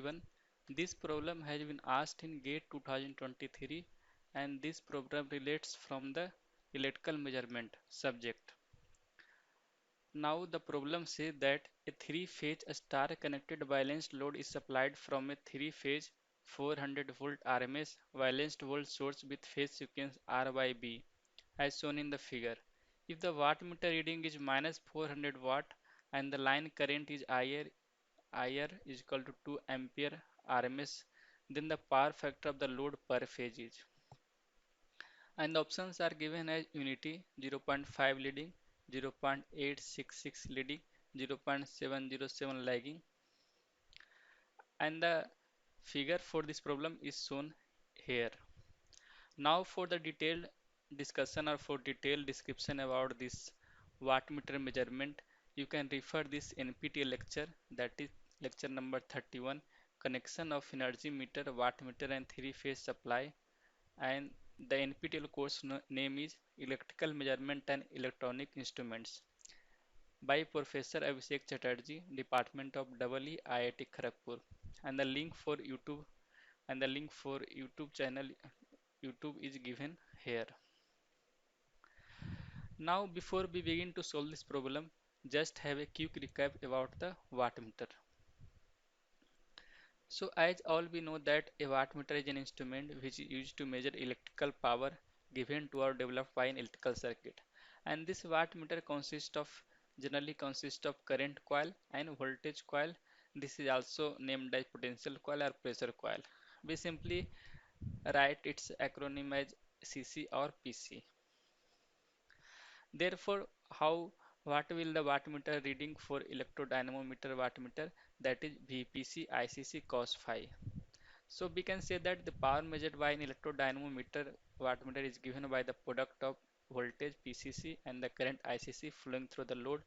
everyone. This problem has been asked in GATE 2023 and this problem relates from the electrical measurement subject. Now the problem says that a three-phase star connected balanced load is supplied from a three-phase 400 volt RMS balanced volt source with phase sequence R by B as shown in the figure. If the wattmeter reading is minus 400 watt and the line current is IR is equal to 2 ampere RMS, then the power factor of the load per phase is. And the options are given as unity 0.5 leading, 0.866 leading, 0.707 lagging. And the figure for this problem is shown here. Now for the detailed discussion or for detailed description about this wattmeter measurement, you can refer this NPTEL lecture, that is lecture number 31, connection of energy meter, wattmeter and three-phase supply, and the NPTEL course name is Electrical Measurement and Electronic Instruments by Professor Abhishek Chatterjee, Department of EE IIT Kharagpur, and the link for YouTube channel YouTube is given here. Now before we begin to solve this problem, just have a quick recap about the wattmeter. So as all we know that a wattmeter is an instrument which is used to measure electrical power given to or developed by an electrical circuit. And this wattmeter generally consists of current coil and voltage coil. This is also named as potential coil or pressure coil. We simply write its acronym as CC or PC. Therefore, what will the wattmeter reading for electrodynamometer wattmeter, that is VPC ICC cos phi. So we can say that the power measured by an electrodynamometer wattmeter is given by the product of voltage PCC and the current ICC flowing through the load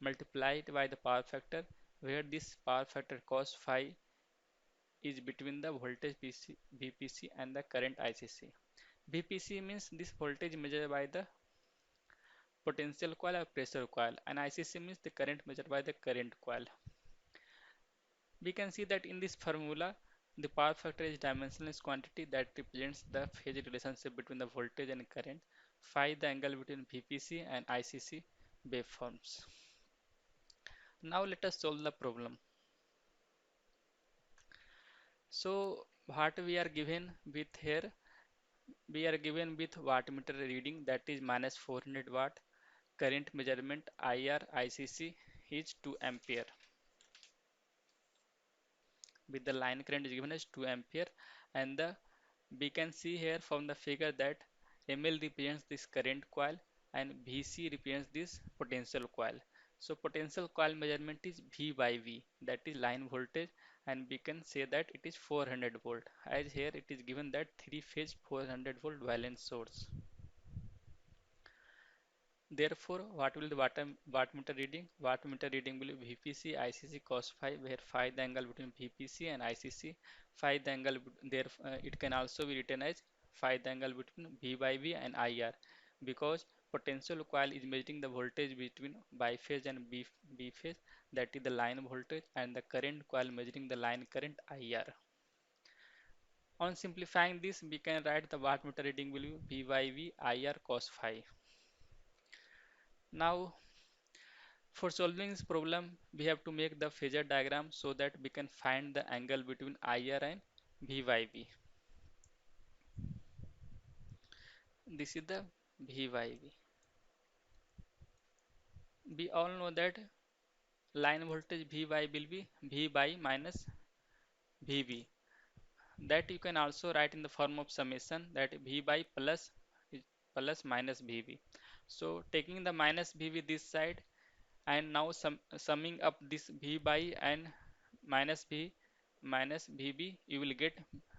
multiplied by the power factor, where this power factor cos phi is between the voltage VPC and the current ICC. VPC means this voltage measured by the potential coil or pressure coil, and ICC means the current measured by the current coil. We can see that in this formula the power factor is dimensionless quantity that represents the phase relationship between the voltage and current. Phi the angle between VPC and ICC waveforms. Now let us solve the problem. So what we are given with here, we are given with wattmeter reading that is minus 400 watt, current measurement IR ICC is 2 ampere, with the line current is given as 2 ampere, and we can see here from the figure that ML represents this current coil and VC represents this potential coil. So potential coil measurement is V by V, that is line voltage, and we can say that it is 400 volt, as here it is given that three phase 400 volt valence source. Therefore, what will the wattmeter reading? Wattmeter reading will be VPC ICC cos phi, where phi the angle between VPC and ICC. Phi the angle there it can also be written as phi the angle between V by V and IR, because potential coil is measuring the voltage between biphase and B phase, that is the line voltage, and the current coil measuring the line current IR. On simplifying this, we can write the wattmeter reading will be V by V IR cos phi. Now for solving this problem, we have to make the phasor diagram so that we can find the angle between IR and V by V. This is the V by V. We all know that line voltage V by will be V by minus VB. That you can also write in the form of summation, that V by plus is plus minus VB. So taking the minus VB this side, and now summing up this V by and minus V minus VB, you will get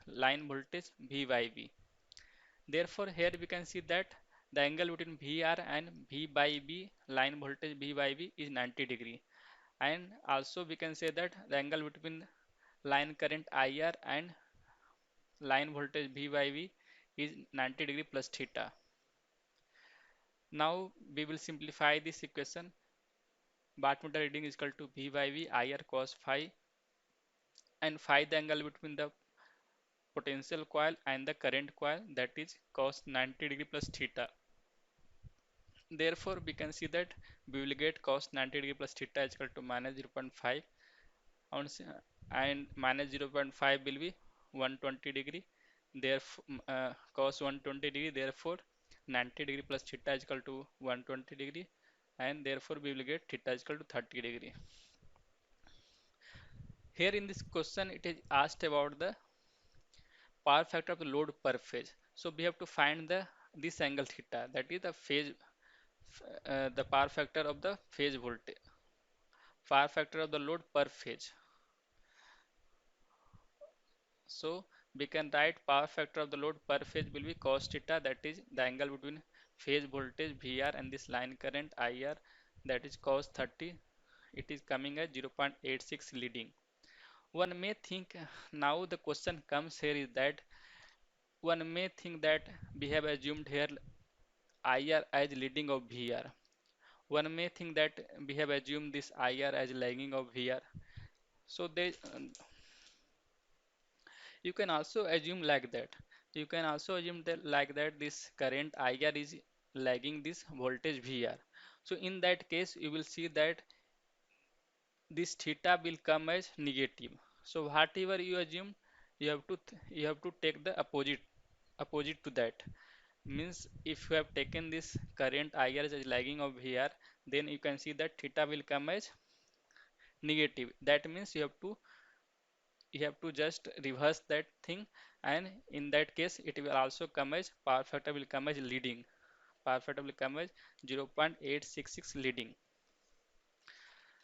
line voltage V by V. Therefore here we can see that the angle between VR and V by V, line voltage V by V, is 90 degree, and also we can say that the angle between line current IR and line voltage V by V is 90 degree plus theta. Now we will simplify this equation. Wattmeter reading is equal to V by V IR cos phi and find the angle between the potential coil and the current coil, that is cos 90 degree plus theta. Therefore we can see that we will get cos 90 degree plus theta is equal to minus 0.5 and minus 0.5 will be 120 degree. Therefore cos 120 degree, therefore 90 degree plus theta is equal to 120 degree, and therefore we will get theta is equal to 30 degree. Here in this question it is asked about the power factor of the load per phase. So we have to find the this angle theta, that is the phase the power factor of the phase voltage, power factor of the load per phase. So we can write power factor of the load per phase will be cos theta, that is the angle between phase voltage VR and this line current IR, that is cos 30. It is coming as 0.86 leading. One may think now the question comes here is that one may think that we have assumed here IR as leading of VR. One may think that we have assumed this IR as lagging of VR. So they you can also assume like that. You can also assume that like that this current IR is lagging this voltage VR. So in that case, you will see that this theta will come as negative. So whatever you assume, you have to take the opposite to that. Means if you have taken this current IR as lagging of VR, then you can see that theta will come as negative. That means you have to just reverse that thing, and in that case it will also come as power factor will come as leading, power factor will come as 0.866 leading.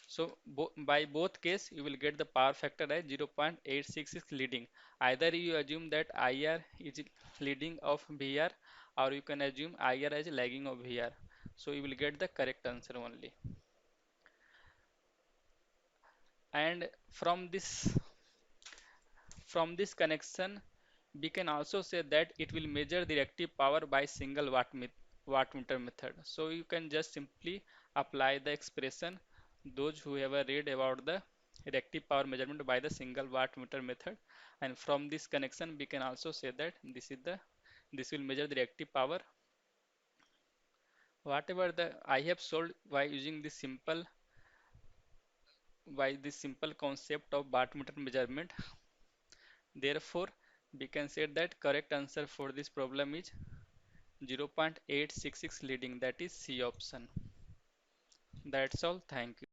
So by both case you will get the power factor as 0.866 leading. Either you assume that IR is leading of VR, or you can assume IR as lagging of VR, so you will get the correct answer only. And from this connection, we can also say that it will measure the reactive power by single wattmeter method. So you can just simply apply the expression. Those who ever read about the reactive power measurement by the single wattmeter method, and from this connection we can also say that this will measure the reactive power. Whatever the I have solved by this simple concept of wattmeter measurement. Therefore, we can say that correct answer for this problem is 0.866 leading, that is C option. That's all. Thank you.